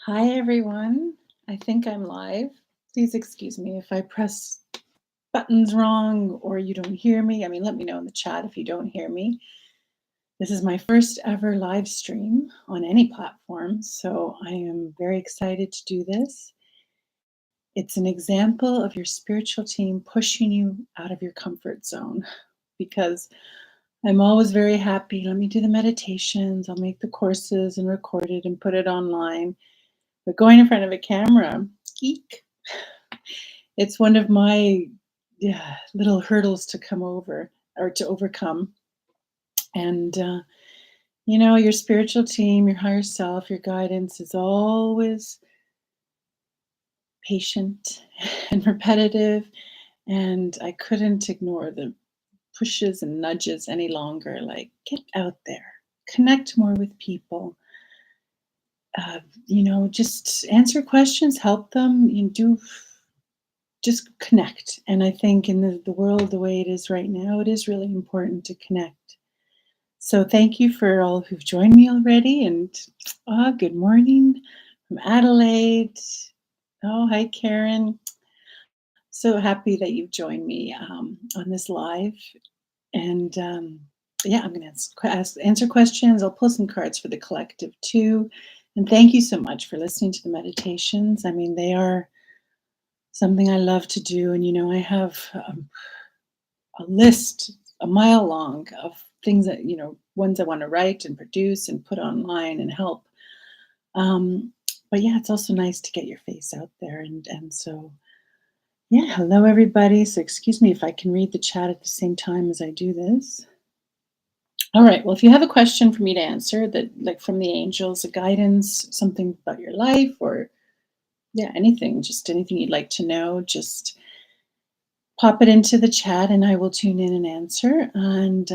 Hi, everyone. I think I'm live. Please excuse me if I press buttons wrong or you don't hear me. Let me know in the chat if you don't hear me. This is my first ever live stream on any platform, so I am very excited to do this. It's an example of your spiritual team pushing you out of your comfort zone because I'm always very happy. Let me do the meditations, I'll make the courses and record it and put it online. But going in front of a camera, eek, it's one of my little hurdles to come over or to overcome. And, your spiritual team, your higher self, your guidance is always patient and repetitive. And I couldn't ignore the pushes and nudges any longer. Like, get out there, connect more with people. Just answer questions, help them, just connect. And I think in the world the way it is right now, it is really important to connect. So thank you for all who've joined me already. And good morning from Adelaide. Oh, hi, Karen. So happy that you've joined me on this live. And I'm going to answer questions. I'll pull some cards for the collective too. And thank you so much for listening to the meditations. They are something I love to do. And, I have a list a mile long of things that, ones I want to write and produce and put online and help. But yeah, it's also nice to get your face out there. And so, yeah, hello, everybody. So excuse me if I can read the chat at the same time as I do this. All right. Well, if you have a question for me to answer that, like from the angels, a guidance, something about your life or anything, just anything you'd like to know, just pop it into the chat and I will tune in and answer. And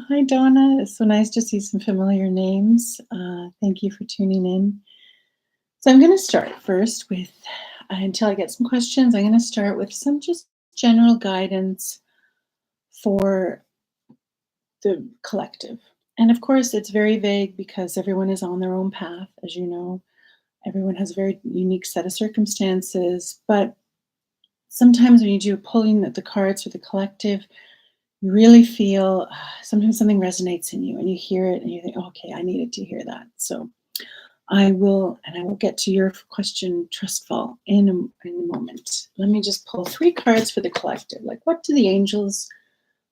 hi, Donna. It's so nice to see some familiar names. Thank you for tuning in. So I'm going to start first with, until I get some questions, I'm going to start with some just general guidance for the collective. And of course, it's very vague because everyone is on their own path, as you know. Everyone has a very unique set of circumstances, but sometimes when you do pulling the cards for the collective, you really feel sometimes something resonates in you and you hear it and you think, okay, I needed to hear that. So I will get to your question, Trustful, in a moment. Let me just pull 3 cards for the collective. Like, what do the angels,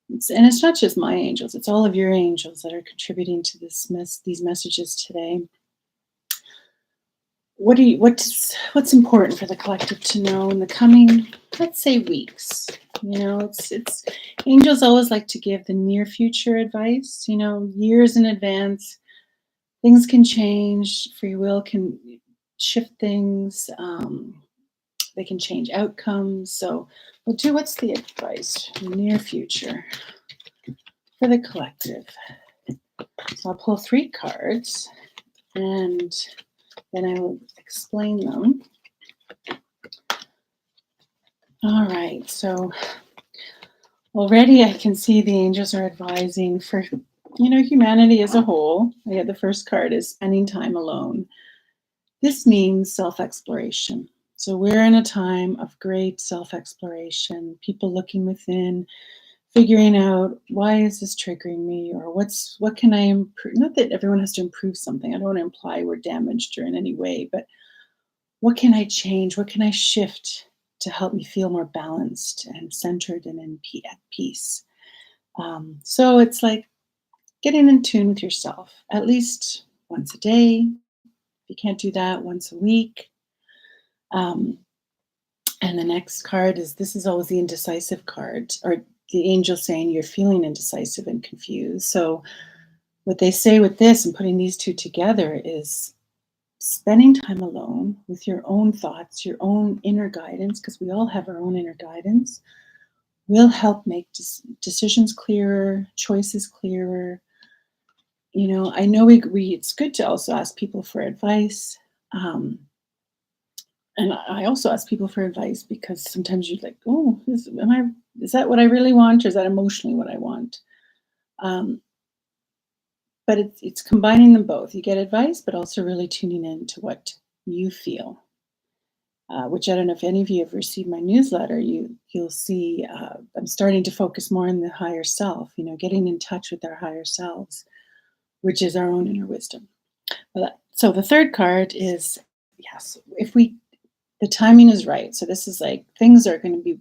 and it's not just my angels, it's all of your angels that are contributing to these messages today. What's important for the collective to know in the coming, let's say, weeks? It's angels always like to give the near future advice, years in advance. Things can change, free will can shift things, they can change outcomes. So we'll do what's the advice for the near future for the collective. So I'll pull 3 cards and then I will explain them. All right, so already I can see the angels are advising for, humanity as a whole. The first card is spending time alone. This means self-exploration. So we're in a time of great self-exploration, people looking within, figuring out, why is this triggering me, or what can I improve? Not that everyone has to improve something. I don't want to imply we're damaged or in any way, but what can I change? What can I shift to help me feel more balanced and centered and at peace? So it's like getting in tune with yourself at least once a day. If you can't do that, once a week. And the next card this is always the indecisive card, or the angel saying you're feeling indecisive and confused. So what they say with this and putting these two together is spending time alone with your own thoughts, your own inner guidance, because we all have our own inner guidance, will help make decisions clearer, choices clearer. I know it's good to also ask people for advice. And I also ask people for advice because sometimes you're like, oh, is that what I really want, or is that emotionally what I want? But it's combining them both. You get advice, but also really tuning in to what you feel. Which I don't know if any of you have received my newsletter. You'll see I'm starting to focus more on the higher self. Getting in touch with our higher selves, which is our own inner wisdom. So the third card is, yes, if the timing is right. So this is like things are going to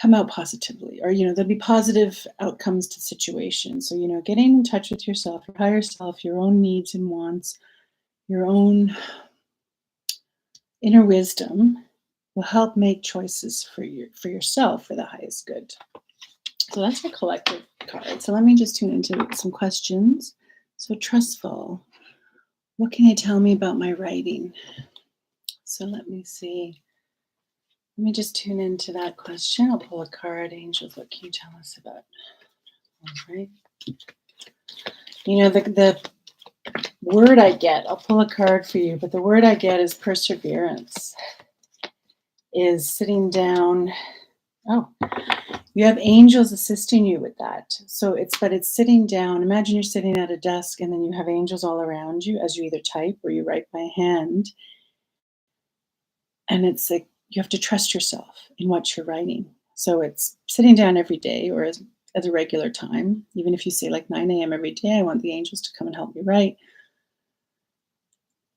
come out positively, or there'll be positive outcomes to situations. So getting in touch with yourself, your higher self, your own needs and wants, your own inner wisdom will help make choices for yourself for the highest good. So that's your collective card. So let me just tune into some questions. So trustful. What can they tell me about my writing? So let me see. Let me just tune into that question. I'll pull a card. Angels, what can you tell us about? All right. The word I get, I'll pull a card for you, but the word I get is perseverance. Is sitting down. Oh, you have angels assisting you with that. So it's sitting down. Imagine you're sitting at a desk and then you have angels all around you as you either type or you write by hand. And it's like you have to trust yourself in what you're writing. So it's sitting down every day or at a regular time. Even if you say like 9 a.m. every day, I want the angels to come and help me write.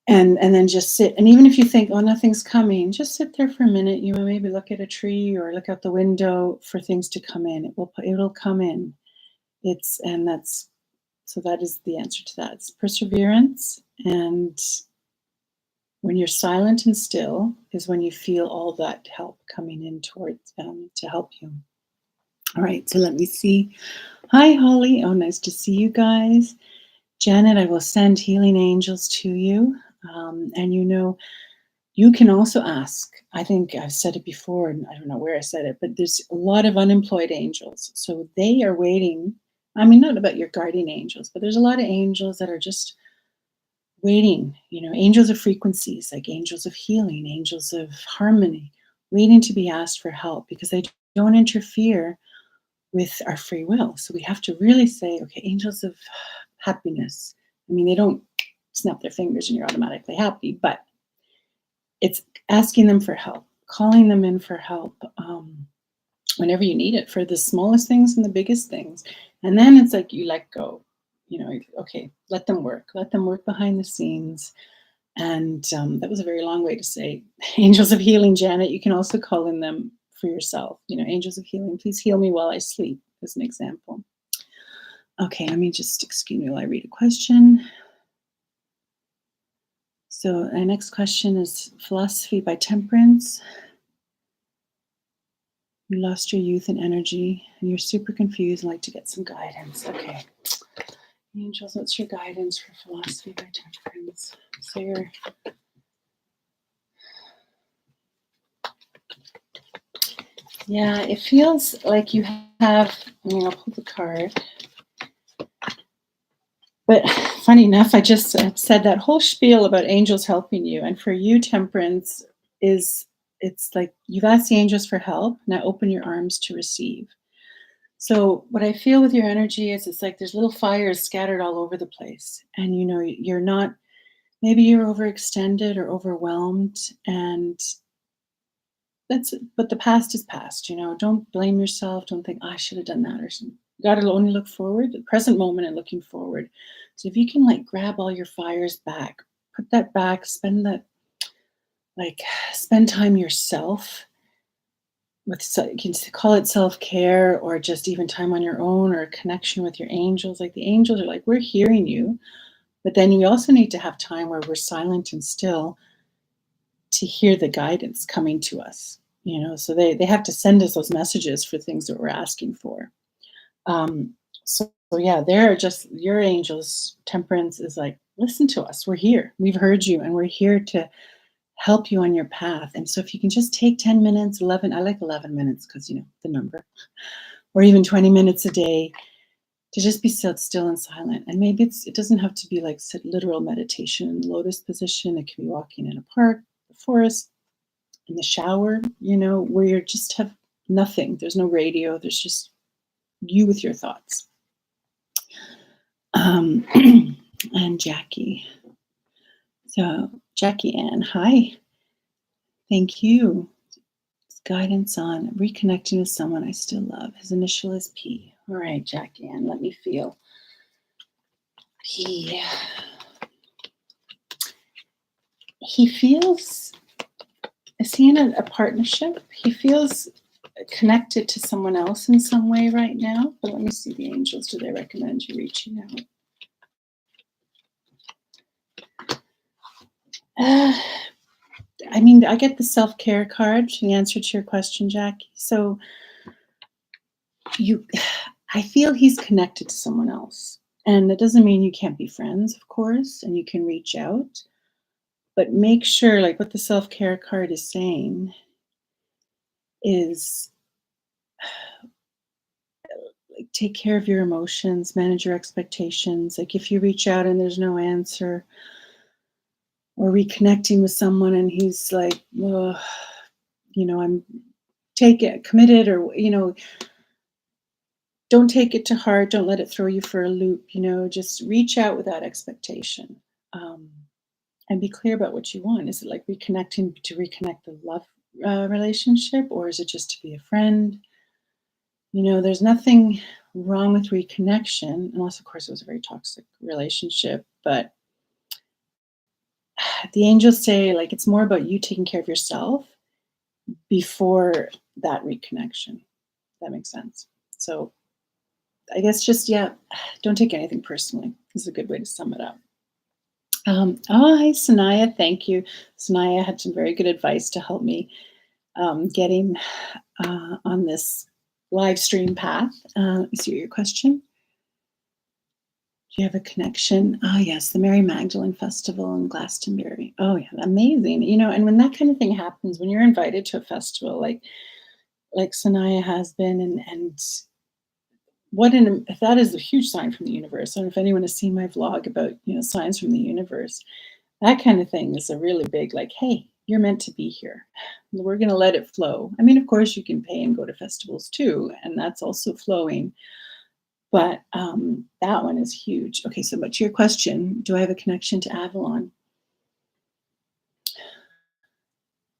And then just sit. And even if you think, oh, nothing's coming, just sit there for a minute. Maybe look at a tree or look out the window for things to come in. It'll come in. So that is the answer to that. It's perseverance. And when you're silent and still is when you feel all that help coming in towards to help you. All right, so let me see. Hi, Holly. Oh, nice to see you guys. Janet, I will send healing angels to you. And you can also ask. I think I've said it before, and I don't know where I said it, but there's a lot of unemployed angels. So they are waiting. I mean, not about your guardian angels, but there's a lot of angels that are just waiting, angels of frequencies, like angels of healing, angels of harmony, waiting to be asked for help because they don't interfere with our free will. So we have to really say, okay, angels of happiness. I mean, they don't snap their fingers and you're automatically happy, but it's asking them for help, calling them in for help whenever you need it for the smallest things and the biggest things. And then it's like you let go, okay, let them work behind the scenes. And that was a very long way to say angels of healing, Janet. You can also call in them for yourself. Angels of healing, please heal me while I sleep, as an example. Okay, let me just, excuse me while I read a question. So our next question is philosophy by Temperance. You lost your youth and energy, and you're super confused and like to get some guidance. Okay. Angels, what's your guidance for philosophy by Temperance? So yeah, it feels like you have, I'll pull the card. But funny enough, I just said that whole spiel about angels helping you. And for you, Temperance, it's like you've asked the angels for help. Now open your arms to receive. So what I feel with your energy is it's like there's little fires scattered all over the place. And you're not, maybe you're overextended or overwhelmed. And but the past is past, don't blame yourself. Don't think, I should have done that or something. You got to only look forward, the present moment and looking forward. So if you can grab all your fires back, put that back, spend time yourself with, you can call it self-care or just even time on your own or a connection with your angels. Like the angels are like, we're hearing you, but then you also need to have time where we're silent and still to hear the guidance coming to us, so they have to send us those messages for things that we're asking for. So yeah, they're just your angels. Temperance is like, listen to us. We're here. We've heard you, and we're here to help you on your path. And so if you can just take 10 minutes, 11, I like 11 minutes because, the number, or even 20 minutes a day to just be still and silent. And maybe it doesn't have to be like literal meditation in the lotus position. It can be walking in a park, the forest, in the shower, where you just have nothing. There's no radio. There's just you with your thoughts. And Jackie. So, Jackie Ann, hi. Thank you. Guidance on reconnecting with someone I still love. His initial is P. All right, Jackie Ann, let me feel. He feels, is he in a partnership? He feels connected to someone else in some way right now. But let me see the angels. Do they recommend you reaching out? I mean, I get the self-care card, the answer to your question, Jackie. So I feel he's connected to someone else. And that doesn't mean you can't be friends, of course, and you can reach out. But make sure, like what the self-care card is saying, is like take care of your emotions, manage your expectations. Like if you reach out and there's no answer, or reconnecting with someone and he's like, "Ugh, I'm committed, or don't take it to heart. Don't let it throw you for a loop. Just reach out without expectation, um, and be clear about what you want. Is it like reconnecting to reconnect the love relationship, or is it just to be a friend? There's nothing wrong with reconnection, unless, of course, it was a very toxic relationship. But the angels say, like, it's more about you taking care of yourself before that reconnection. That makes sense. So I guess just, yeah, don't take anything personally. This is a good way to sum it up. Hi, Sanaya. Thank you. Sanaya had some very good advice to help me getting on this live stream path. Let me see your question. Do you have a connection? Oh, yes, the Mary Magdalene Festival in Glastonbury. Oh, yeah, amazing. And when that kind of thing happens, when you're invited to a festival like Sanaya has been, and if that is a huge sign from the universe. And if anyone has seen my vlog about signs from the universe, that kind of thing is a really big, like, hey, you're meant to be here. We're going to let it flow. I mean, of course, you can pay and go to festivals too, and that's also flowing. But that one is huge. Okay, so but to your question, do I have a connection to Avalon?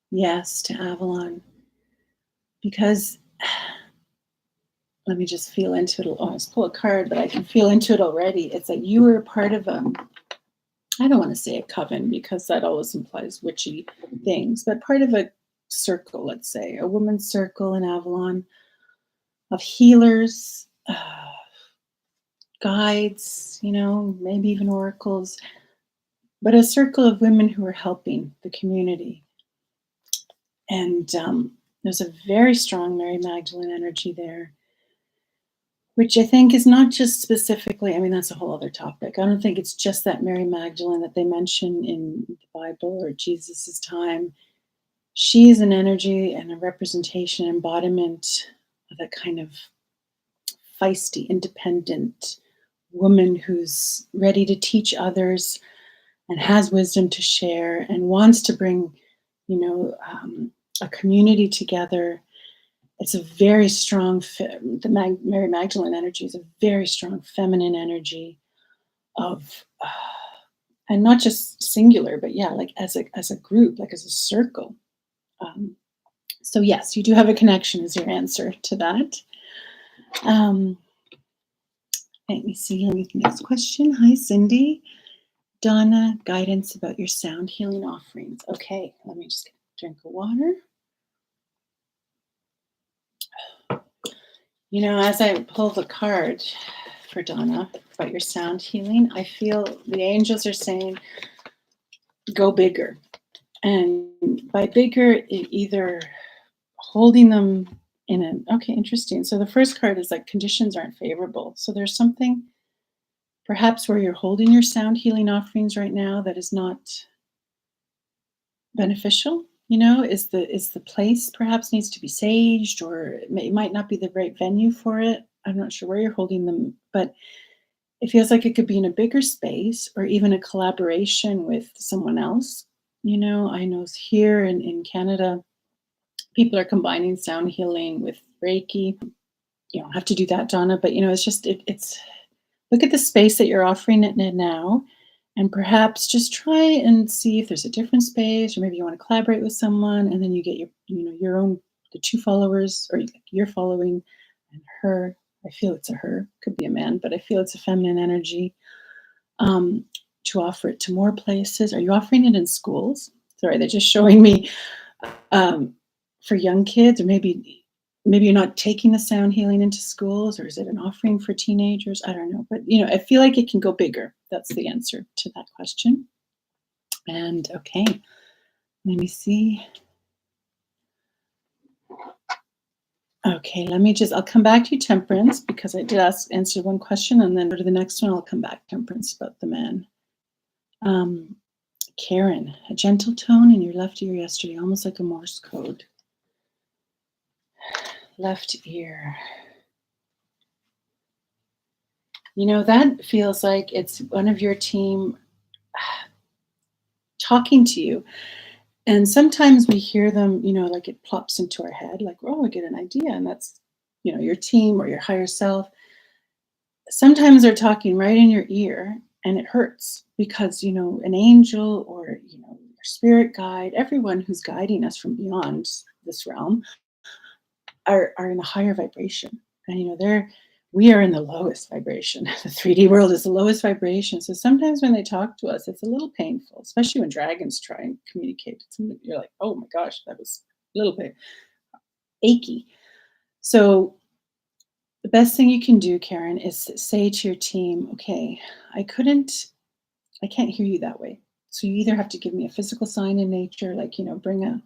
Yes, to Avalon. Because let me just feel into it. Oh, let's pull a card, but I can feel into it already. It's that you were part of I don't want to say a coven, because that always implies witchy things, but part of a circle, let's say, a woman's circle in Avalon of healers, guides, maybe even oracles, but a circle of women who are helping the community. And there's a very strong Mary Magdalene energy there, which I think is not just specifically, I mean, that's a whole other topic. I don't think it's just that Mary Magdalene that they mention in the Bible or Jesus's time. She is an energy and a representation, embodiment of that kind of feisty, independent woman who's ready to teach others and has wisdom to share and wants to bring, a community together. It's a very strong, Mary Magdalene energy is a very strong feminine energy of, and not just singular, but yeah, like as a group, like as a circle. So yes, you do have a connection is your answer to that. Let me see, next question. Hi, Cindy. Donna, guidance about your sound healing offerings. Okay, let me just get a drink of water. As I pull the card for Donna about your sound healing, I feel the angels are saying, go bigger. And by bigger, either holding them okay, interesting. So the first card is like conditions aren't favorable. So there's something perhaps where you're holding your sound healing offerings right now that is not beneficial. Is the place perhaps needs to be saged, or it might not be the right venue for it. I'm not sure where you're holding them, but it feels like it could be in a bigger space or even a collaboration with someone else. I know here in Canada, people are combining sound healing with Reiki. You don't have to do that, Donna, but it's just it's look at the space that you're offering it in now, And perhaps just try and see if there's a different space, or maybe you want to collaborate with someone, and then you get your own, the two followers, or you're following, and her. I feel it's a her, could be a man, but I feel it's a feminine energy. Um, to offer it to more places. Are you offering it in schools? Sorry, they're just showing me um, for young kids, or maybe you're not taking the sound healing into schools, or is it an offering for teenagers? I don't know, but I feel like it can go bigger. That's the answer to that question. And okay, let me see. Okay, I'll come back to you, Temperance, because I did answer one question, and then go to the next one. I'll come back, Temperance, about the man. Um, Karen, a gentle tone in your left ear yesterday, almost like a Morse code. Left ear. That feels like it's one of your team talking to you. And sometimes we hear them, like it plops into our head, like, oh, I get an idea. And that's, your team or your higher self. Sometimes they're talking right in your ear, and it hurts because, an angel, or, your spirit guide, everyone who's guiding us from beyond this realm are in a higher vibration. And, we are in the lowest vibration. The 3D world is the lowest vibration. So sometimes when they talk to us, it's a little painful, especially when dragons try and communicate. You're like, oh my gosh, that was a little bit achy. So the best thing you can do, Karen, is say to your team, okay, I can't hear you that way. So you either have to give me a physical sign in nature, like, bring a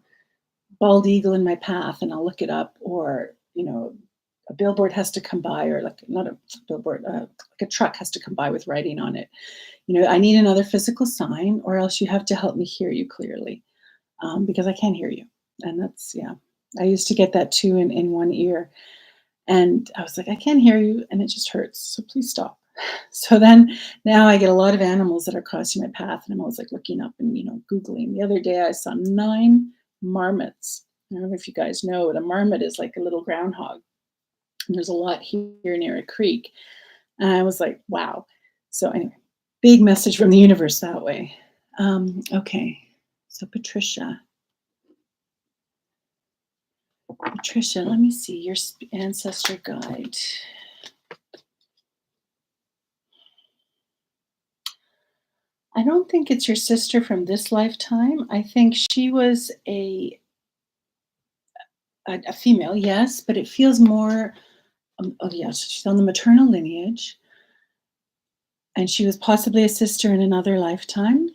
bald eagle in my path and I'll look it up, or, a billboard has to come by, or like not a billboard, like a truck has to come by with writing on it. I need another physical sign, or else you have to help me hear you clearly, because I can't hear you. And that's, yeah, I used to get that too in one ear. And I was like, I can't hear you, and it just hurts. So please stop. So then now I get a lot of animals that are crossing my path, and I'm always like looking up and, Googling. The other day I saw 9 marmots. I don't know if you guys know what a marmot is, like a little groundhog. And there's a lot here near a creek. And I was like, wow. So anyway, big message from the universe that way. Okay. So Patricia, let me see your ancestor guide. I don't think it's your sister from this lifetime. I think she was a female, yes, but it feels more. Oh yes, she's on the maternal lineage, and she was possibly a sister in another lifetime.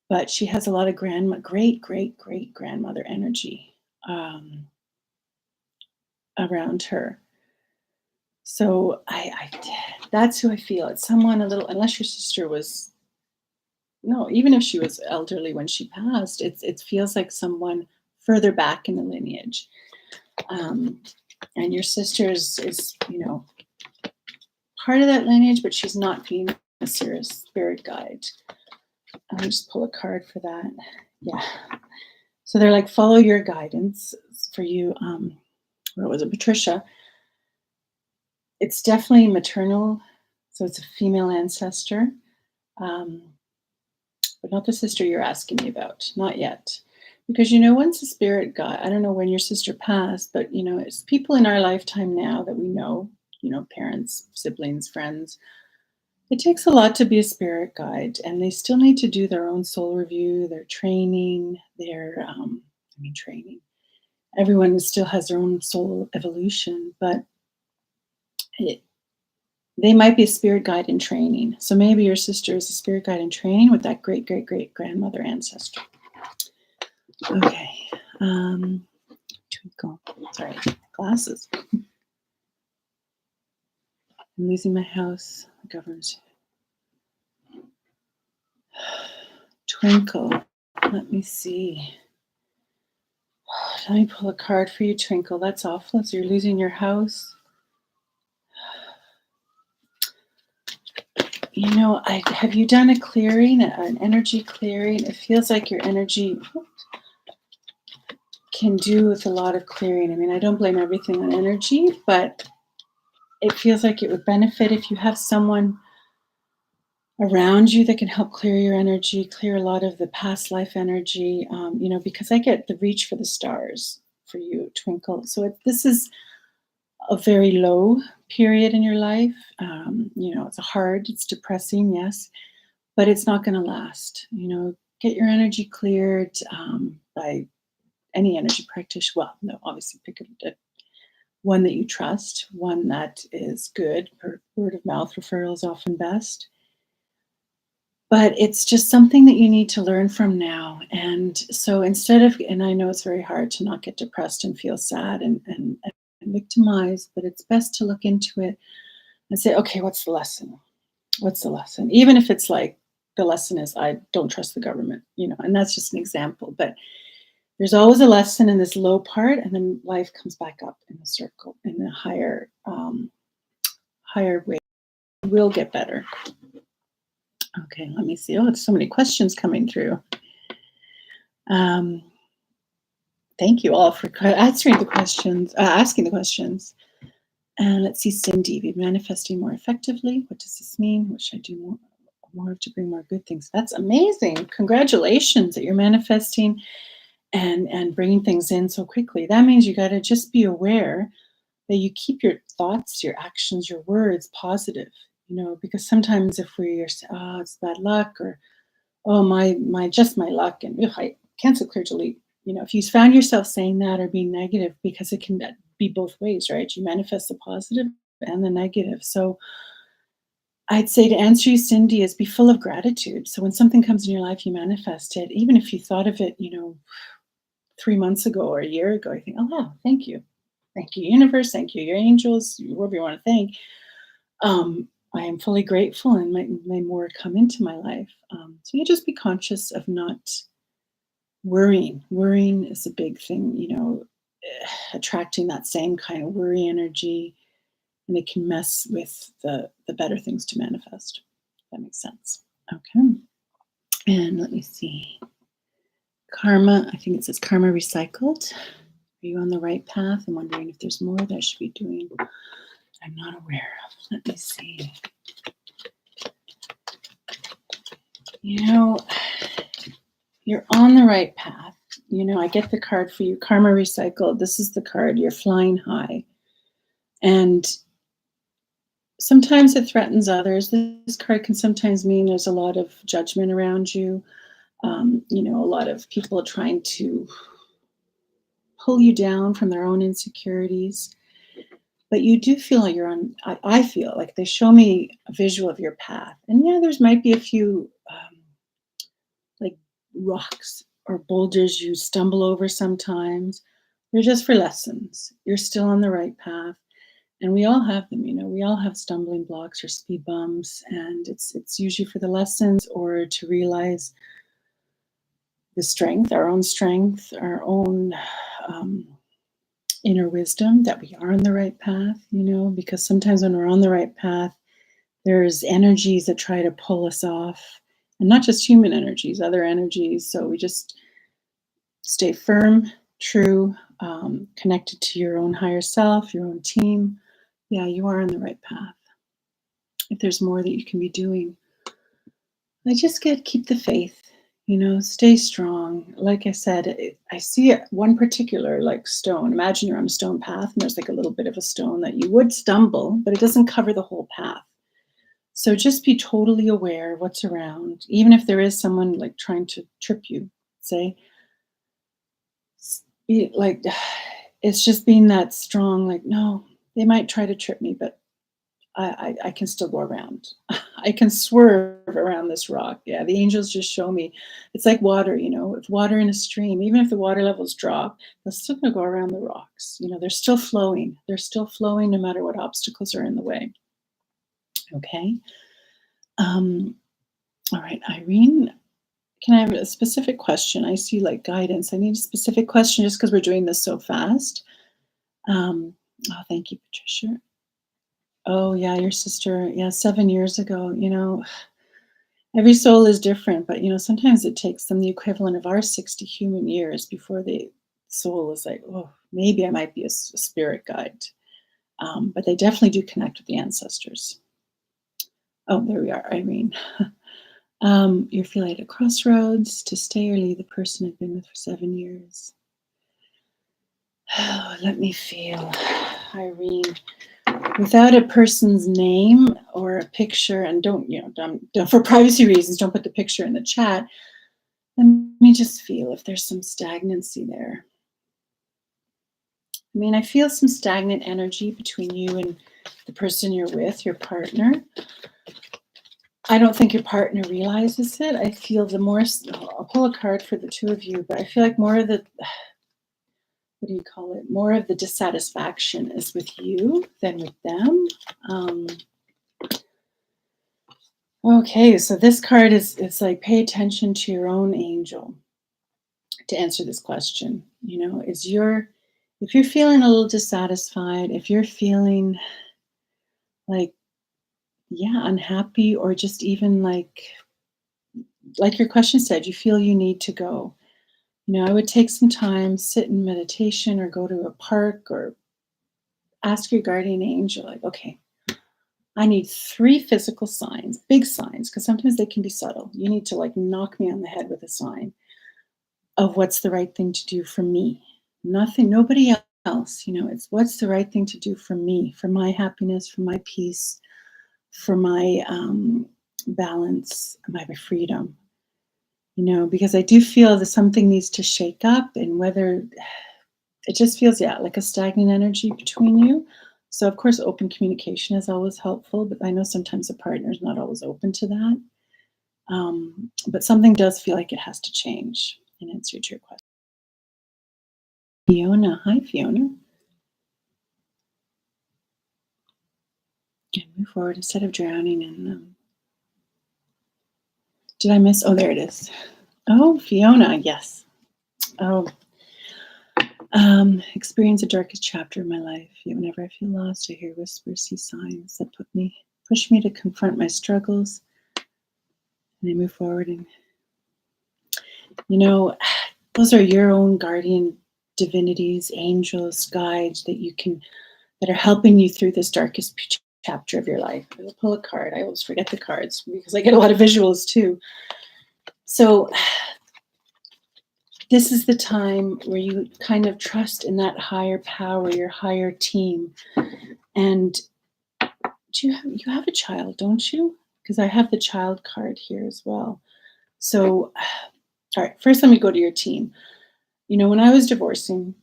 But she has a lot of great grandmother energy around her. So I that's who I feel. It's someone a little, unless your sister was, no, even if she was elderly when she passed, it feels like someone further back in the lineage. And your sister is part of that lineage, but she's not being a serious spirit guide. Let me just pull a card for that. Yeah. So they're like, follow your guidance for you. What was it, Patricia? It's definitely maternal. So it's a female ancestor. But not the sister you're asking me about. Not yet. Because, once a spirit guide, I don't know when your sister passed, but, it's people in our lifetime now that we know, parents, siblings, friends. It takes a lot to be a spirit guide, and they still need to do their own soul review, their training, training. Everyone still has their own soul evolution, but they might be a spirit guide in training. So maybe your sister is a spirit guide in training with that great grandmother ancestor. Okay. Twinkle. Sorry, glasses. I'm losing my house. Governs. Twinkle. Let me see. Let me pull a card for you, Twinkle. That's awful. So you're losing your house. Have you done a clearing, an energy clearing? It feels like your energy can do with a lot of clearing. I mean, I don't blame everything on energy, but it feels like it would benefit if you have someone around you that can help clear your energy, clear a lot of the past life energy. Because I get the reach for the stars for you, Twinkle. So this is a very low period in your life. It's depressing, yes, but it's not going to last. Get your energy cleared by any energy practitioner. Well, no, obviously pick one that you trust, one that is good. Word of mouth referral is often best. But it's just something that you need to learn from now. And so and I know it's very hard to not get depressed and feel sad and victimized, but it's best to look into it and say, okay, what's the lesson? What's the lesson? Even if it's like the lesson is I don't trust the government, and that's just an example. But there's always a lesson in this low part, and then life comes back up in the circle in the higher way. It will get better. Okay, let me see. Oh, there's so many questions coming through. Thank you all for asking the questions. And let's see, Cindy, be manifesting more effectively. What does this mean? What should I do more to bring more good things? That's amazing. Congratulations that you're manifesting and bringing things in so quickly. That means you got to just be aware that you keep your thoughts, your actions, your words positive. Because sometimes if we're, it's bad luck, or oh my just my luck, and I cancel, clear, delete. If you found yourself saying that or being negative, because it can be both ways, right? You manifest the positive and the negative. So I'd say to answer you, Cindy, is be full of gratitude. So when something comes in your life, you manifest it. Even if you thought of it, 3 months ago or a year ago, I think, oh wow, thank you. Thank you, universe. Thank you, your angels, whoever you want to thank. I am fully grateful, and may more come into my life. So you just be conscious of not worrying. Worrying is a big thing, attracting that same kind of worry energy, and it can mess with the better things to manifest. If that makes sense. Okay. And let me see. Karma, I think it says karma recycled. Are you on the right path? I'm wondering if there's more that I should be doing I'm not aware of. Let me see. You're on the right path. I get the card for you, Karma Recycled. This is the card. You're flying high. And sometimes it threatens others. This card can sometimes mean there's a lot of judgment around you. A lot of people trying to pull you down from their own insecurities. But you do feel like you're on, I feel like they show me a visual of your path. And yeah, there's might be a few like rocks or boulders you stumble over sometimes. They're just for lessons. You're still on the right path. And we all have them, we all have stumbling blocks or speed bumps. And it's usually for the lessons or to realize the strength, our own inner wisdom that we are on the right path, because sometimes when we're on the right path, there's energies that try to pull us off, and not just human energies, other energies. So we just stay firm, true, connected to your own higher self, your own team. Yeah, you are on the right path. If there's more that you can be doing, I just keep the faith. Stay strong. Like I said, I see one particular like stone. Imagine you're on a stone path and there's like a little bit of a stone that you would stumble, but it doesn't cover the whole path. So just be totally aware of what's around. Even if there is someone like trying to trip you, say, like, it's just being that strong, like, no, they might try to trip me, but I can still go around. I can swerve around this rock. Yeah, the angels just show me. It's like water, it's water in a stream. Even if the water levels drop, they're still going to go around the rocks. They're still flowing. They're still flowing no matter what obstacles are in the way. Okay. All right, Irene, can I have a specific question? I see like guidance. I need a specific question just because we're doing this so fast. Oh, thank you, Patricia. Oh, yeah, your sister. Yeah, 7 years ago, every soul is different, but, sometimes it takes them the equivalent of our 60 human years before the soul is like, oh, maybe I might be a spirit guide. But they definitely do connect with the ancestors. Oh, there we are, Irene. You're feeling at a crossroads to stay or leave the person I've been with for 7 years. Oh, let me feel, Irene. Without a person's name or a picture, and don't for privacy reasons, don't put the picture in the chat. Let me just feel if there's some stagnancy there. I mean, I feel some stagnant energy between you and the person you're with, your partner. I don't think your partner realizes it. I feel the more, I'll pull a card for the two of you, but I feel like more of the, what do you call it? More of the dissatisfaction is with you than with them. Okay, so this card it's like pay attention to your own angel to answer this question. You know, if you're feeling a little dissatisfied, if you're feeling like, yeah, unhappy, or just even like your question said, you feel you need to go. You know, I would take some time, sit in meditation, or go to a park, or ask your guardian angel, like, okay, I need 3 physical signs, big signs, because sometimes they can be subtle. You need to like knock me on the head with a sign of what's the right thing to do for me. Nothing, nobody else, you know, it's what's the right thing to do for me, for my happiness, for my peace, for my balance, my freedom. You know, because I do feel that something needs to shake up, and whether it just feels, yeah, like a stagnant energy between you. So of course, open communication is always helpful, but I know sometimes a partner is not always open to that. But something does feel like it has to change in answer to your question. Fiona, hi Fiona. And move forward instead of drowning in them. Did I miss? Oh, there it is. Oh, Fiona, yes. Oh, experience the darkest chapter of my life. Yet whenever I feel lost, I hear whispers, see signs that push me to confront my struggles, and I move forward. And you know, those are your own guardian divinities, angels, guides that are helping you through this darkest chapter of your life. I'll pull a card. I always forget the cards because I get a lot of visuals too. So this is the time where you kind of trust in that higher power, your higher team. And you have a child, don't you? Because I have the child card here as well. So, all right, first let me go to your team. You know, when I was divorcing,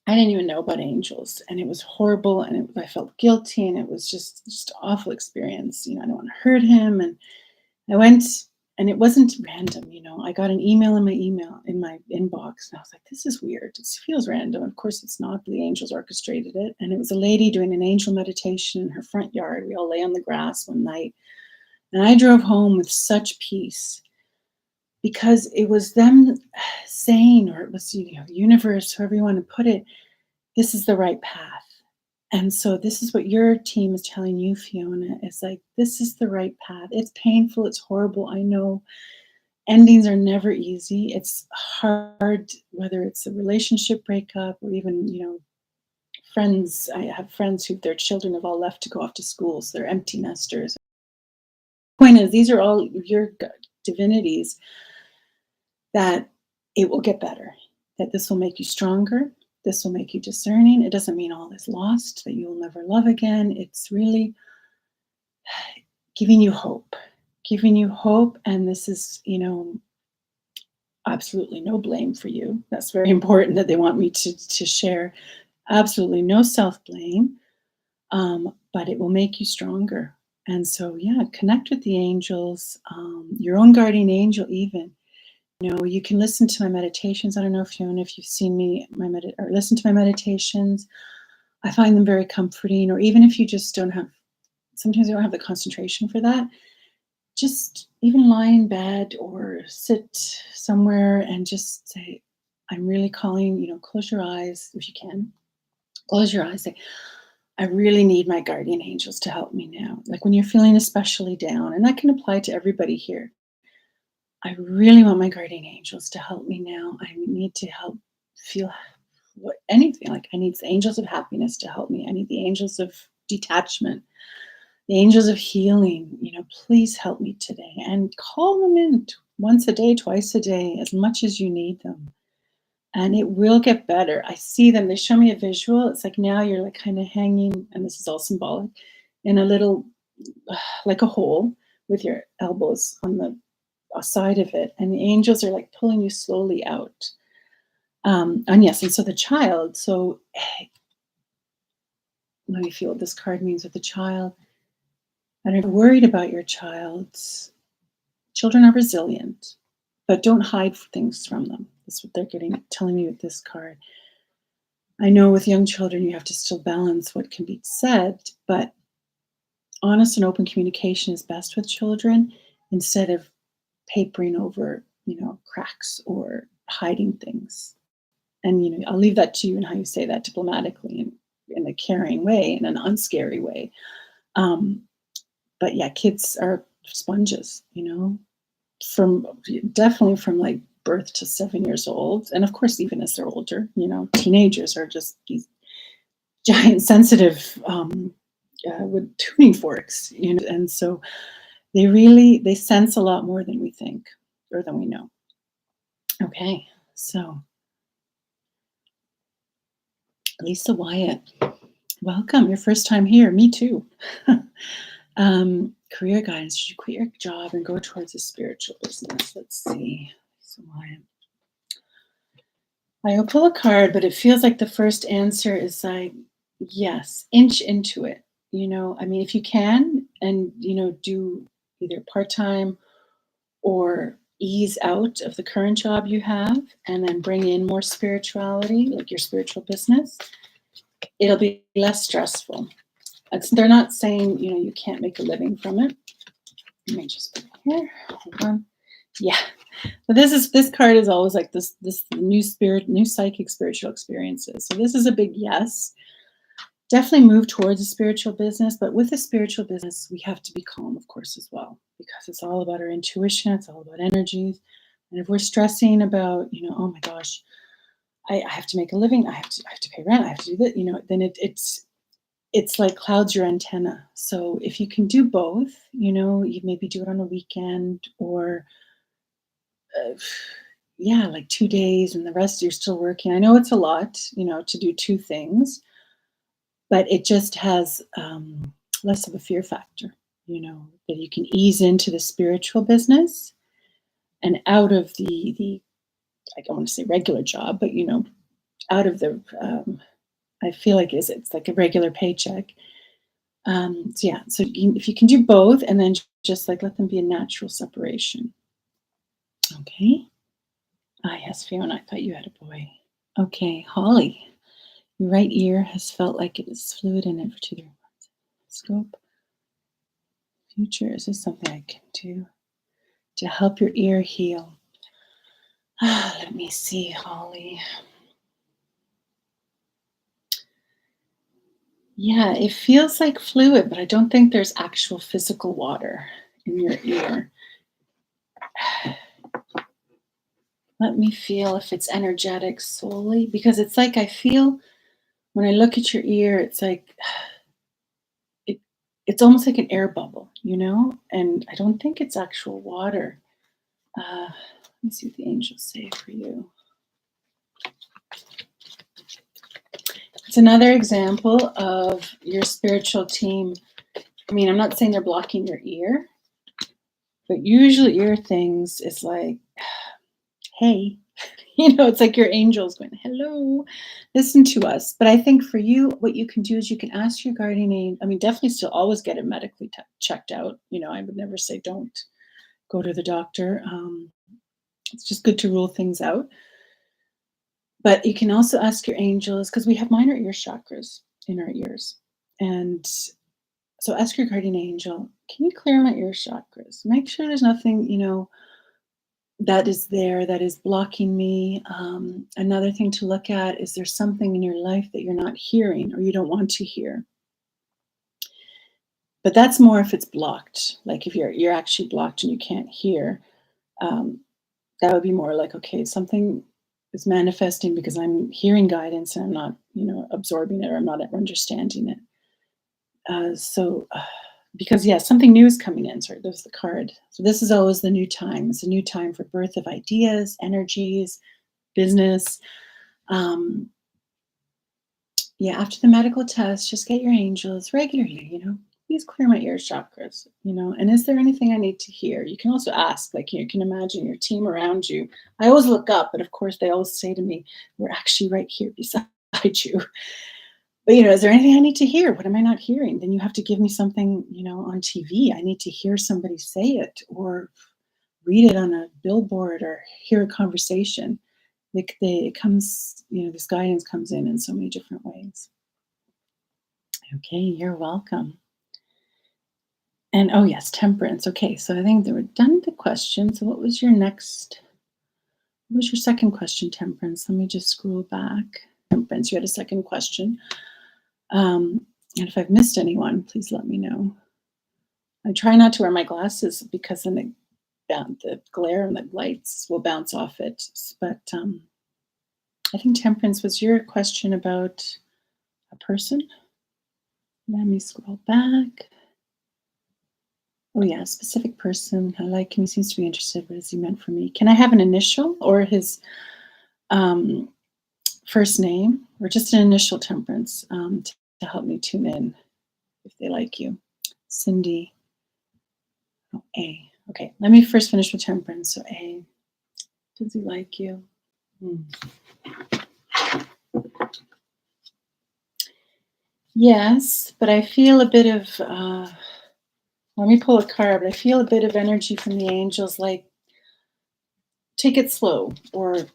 I didn't even know about angels, and it was horrible, and I felt guilty, and it was just an awful experience. You know, I don't want to hurt him, and I went, and it wasn't random. You know, I got an email in my inbox, and I was like, "This is weird. It feels random." Of course, it's not. The angels orchestrated it, and it was a lady doing an angel meditation in her front yard. We all lay on the grass one night, and I drove home with such peace because it was them saying, or it was, you know, the universe, however you want to put it, this is the right path. And so this is what your team is telling you, Fiona, is like, this is the right path. It's painful. It's horrible. I know endings are never easy. It's hard, whether it's a relationship breakup or even, you know, friends. I have friends who their children have all left to go off to school, so they're empty nesters. Point is, these are all your divinities that it will get better, that this will make you stronger, this will make you discerning. It doesn't mean all is lost, that you'll never love again. It's really giving you hope, and this is, you know, absolutely no blame for you. That's very important that they want me to share. Absolutely no self-blame, but it will make you stronger. And so, yeah, connect with the angels, your own guardian angel even. You know, you can listen to my meditations. I don't know, Fiona, if you've seen me, or listen to my meditations. I find them very comforting, or even if you just sometimes you don't have the concentration for that, just even lie in bed or sit somewhere and just say, I'm really calling, you know, close your eyes if you can. Close your eyes, say, I really need my guardian angels to help me now. Like when you're feeling especially down, and that can apply to everybody here. I really want my guardian angels to help me now. I need to feel anything. Like I need the angels of happiness to help me. I need the angels of detachment The angels of healing, please help me today. And call them in once a day, twice a day, as much as you need them. And it will get better. I see them. They show me a visual. It's like now you're like kind of hanging, and this is all symbolic, in a little, like a hole with your elbows on the side of it. And the angels are like pulling you slowly out. And yes, and so the child, so let me feel what this card means with the child. And if you're worried about your child's children are resilient, but don't hide things from them. That's what they're telling me with this card. I know with young children, you have to still balance what can be said, but honest and open communication is best with children instead of papering over, cracks or hiding things. And, I'll leave that to you and how you say that diplomatically and in a caring way, in an unscary way. But yeah, kids are sponges, from definitely from like birth to 7 years old. And of course, even as they're older, teenagers are just these giant sensitive with tuning forks, and so they sense a lot more than we think or than we know. Okay, so Lisa Wyatt, welcome. Your first time here. Me too. Career guidance. Should you quit your job and go towards a spiritual business? Let's see. Lisa Wyatt. I will pull a card, but it feels like the first answer is like, yes, inch into it. If you can, and, do either part-time or ease out of the current job you have and then bring in more spirituality, like your spiritual business, it'll be less stressful. They're not saying, you can't make a living from it. Let me just put it here. Hold on. Yeah. But this card is always like this new psychic spiritual experiences. So this is a big yes. Definitely move towards a spiritual business, but with a spiritual business, we have to be calm, of course, as well, because it's all about our intuition. It's all about energies. And if we're stressing about, oh my gosh, I have to make a living, I have to pay rent, I have to do that, then it's like clouds your antenna. So if you can do both, you maybe do it on a weekend or like 2 days and the rest you're still working. I know it's a lot, to do two things, but it just has less of a fear factor, that you can ease into the spiritual business and out of the I don't want to say regular job, but out of the I feel like it's like a regular paycheck. So yeah, so if you can do both and then just like let them be a natural separation. Okay. Ah, yes, Fiona, I thought you had a boy. Okay, Holly, your right ear has felt like it is fluid in it for 2 months. Scope. Future, is this something I can do to help your ear heal? Let me see, Holly. Yeah, it feels like fluid, but I don't think there's actual physical water in your ear. Let me feel if it's energetic solely, because it's like I feel when I look at your ear, it's like it's almost like an air bubble, and I don't think it's actual water. Let me see what the angels say for you. It's another example of your spiritual team. I mean, I'm not saying they're blocking your ear, but usually ear things is like, hey, it's like your angels going, hello, listen to us. But I think for you, what you can do is you can ask your guardian angel. I mean, definitely still always get it medically checked out. I would never say don't go to the doctor. It's just good to rule things out. But you can also ask your angels, because we have minor ear chakras in our ears. And so ask your guardian angel, can you clear my ear chakras? Make sure there's nothing, that is there that is blocking me. Another thing to look at is there's something in your life that you're not hearing or you don't want to hear. But that's more if it's blocked. Like if you're actually blocked and you can't hear, that would be more like, okay, something is manifesting because I'm hearing guidance and I'm not, absorbing it or I'm not understanding it. So because yes, something new is coming in. Sorry, there's the card. So this is always the new time. It's a new time for birth of ideas, energies, business. Um, yeah, after the medical test, just get your angels regularly, please clear my ear chakras, and is there anything I need to hear? You can also ask, like you can imagine your team around you. I always look up, but of course they always say to me, we're actually right here beside you. But is there anything I need to hear? What am I not hearing? Then you have to give me something, on TV. I need to hear somebody say it or read it on a billboard or hear a conversation. Like it comes, this guidance comes in so many different ways. Okay, you're welcome. And oh yes, temperance. Okay, so I think they were done with the questions. So what was your second question, temperance? Let me just scroll back. Temperance, you had a second question. And if I've missed anyone, please let me know. I try not to wear my glasses because then the glare and the lights will bounce off it. But I think temperance was your question about a person. Let me scroll back. Oh yeah, a specific person. I like him. He seems to be interested. What has he meant for me? Can I have an initial or his first name or just an initial, temperance, to help me tune in if they like you? Cindy. Oh, A. Okay, let me first finish with temperance. So A. Does he like you? Yes, but I feel a bit of, let me pull a card, but I feel a bit of energy from the angels, like take it slow, or,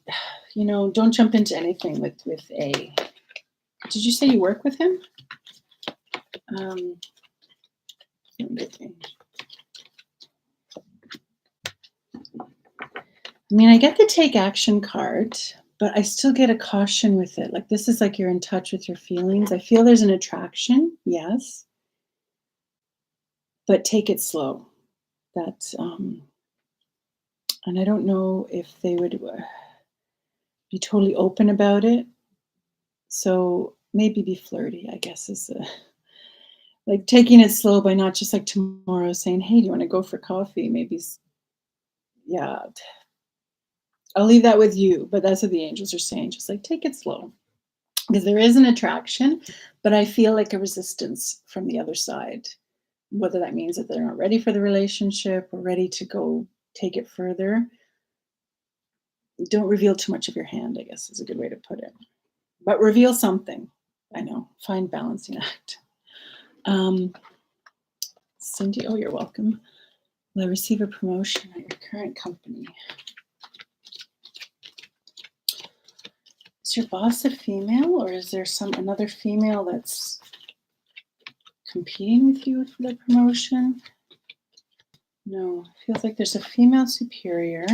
don't jump into anything with A. Did you say you work with him? I mean, I get the take action card, but I still get a caution with it. Like this is like you're in touch with your feelings. I feel there's an attraction, yes, but take it slow. That's and I don't know if they would be totally open about it. So maybe be flirty, I guess, is like taking it slow by not just like tomorrow saying, hey, do you want to go for coffee? Maybe, yeah, I'll leave that with you. But that's what the angels are saying. Just like take it slow. Because there is an attraction, but I feel like a resistance from the other side. Whether that means that they're not ready for the relationship or ready to go take it further. Don't reveal too much of your hand, I guess is a good way to put it. But reveal something. I know. Find balancing act. Cindy, oh, you're welcome. Will I receive a promotion at your current company? Is your boss a female, or is there another female that's competing with you for the promotion? No, it feels like there's a female superior.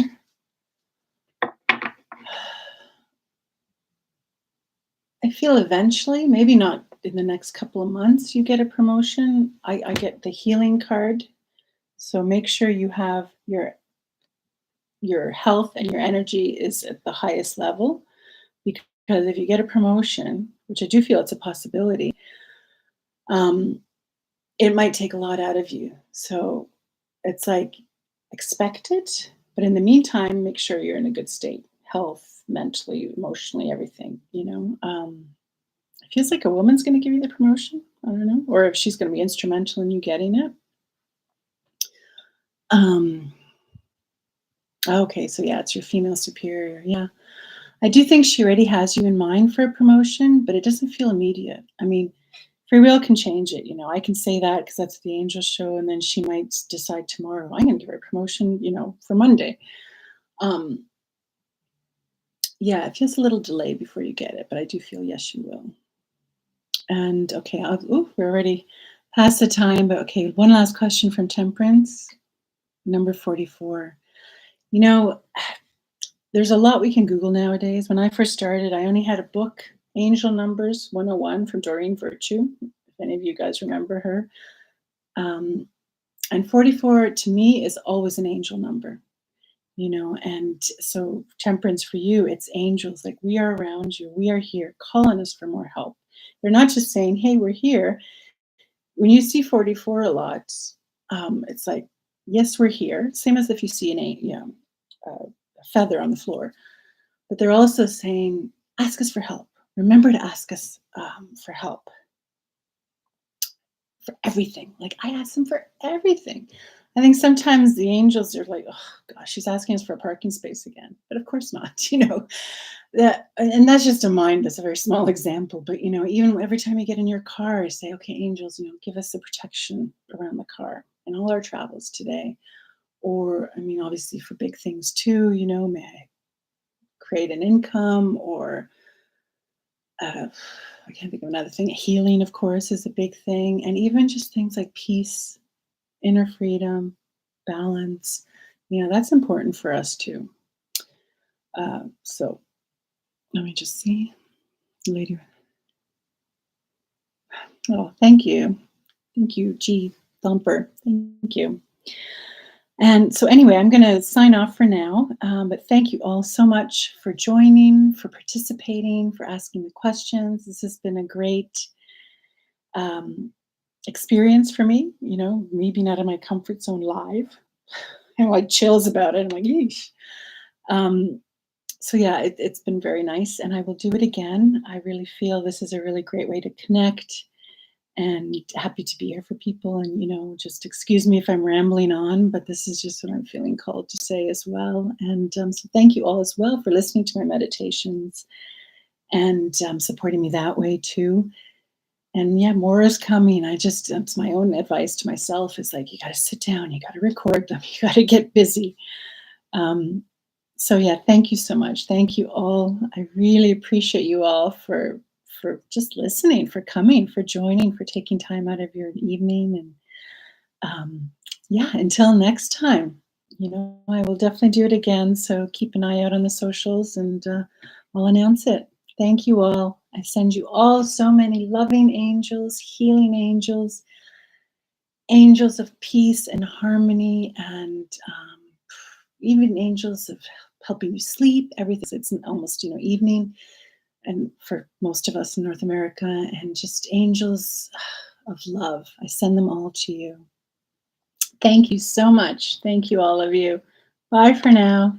I feel eventually, maybe not in the next couple of months, you get a promotion. I get the healing card. So make sure you have your health and your energy is at the highest level. Because if you get a promotion, which I do feel it's a possibility, it might take a lot out of you. So it's like expect it, but in the meantime, make sure you're in a good state, health, mentally, emotionally, everything. It feels like a woman's going to give you the promotion. I don't know, or if she's going to be instrumental in you getting it. Okay, so yeah, it's your female superior. Yeah. I do think she already has you in mind for a promotion, but it doesn't feel immediate. I mean, free will can change it. I can say that because that's the angel show, and then she might decide tomorrow, I'm going to give her a promotion, for Monday. Yeah, it feels a little delayed before you get it, but I do feel yes, you will. And okay, we're already past the time, but okay, one last question from Temperance, number 44. There's a lot we can Google nowadays. When I first started, I only had a book, Angel Numbers 101 from Doreen Virtue, if any of you guys remember her. And 44 to me is always an angel number, and so temperance for you, it's angels, like we are around you, we are here, call on us for more help. They're not just saying, hey, we're here. when you see 44 a lot, it's like, yes, we're here. Same as if you see a feather on the floor, but they're also saying, ask us for help. Remember to ask us for help for everything. Like I ask them for everything. I think sometimes the angels are like, oh gosh, she's asking us for a parking space again. But of course not, That and that's just a mind, that's a very small example. But even every time you get in your car, say, okay, angels, give us the protection around the car in all our travels today. Or I mean, obviously for big things too, may I create an income or I can't think of another thing. Healing, of course, is a big thing. And even just things like peace, inner freedom, balance, that's important for us too. So let me just see. Lady. Oh, thank you. Thank you, G Thumper. Thank you. And so, anyway, I'm going to sign off for now. But thank you all so much for joining, for participating, for asking the questions. This has been a great um, experience for me, me being out of my comfort zone live. I'm like chills about it. I'm like, yeesh. So yeah, it's been very nice, and I will do it again. I really feel this is a really great way to connect, and happy to be here for people. And just excuse me if I'm rambling on, but this is just what I'm feeling called to say as well. And so thank you all as well for listening to my meditations and supporting me that way too. And yeah, more is coming. It's my own advice to myself is like, you got to sit down, you got to record them, you got to get busy. Um, so yeah, thank you so much. Thank you all. I really appreciate you all for just listening, for coming, for joining, for taking time out of your evening. And yeah, until next time, I will definitely do it again. So keep an eye out on the socials, and I'll announce it. Thank you all. I send you all so many loving angels, healing angels, angels of peace and harmony, and even angels of helping you sleep. Everything. It's almost evening, and for most of us in North America, and just angels of love. I send them all to you. Thank you so much. Thank you, all of you. Bye for now.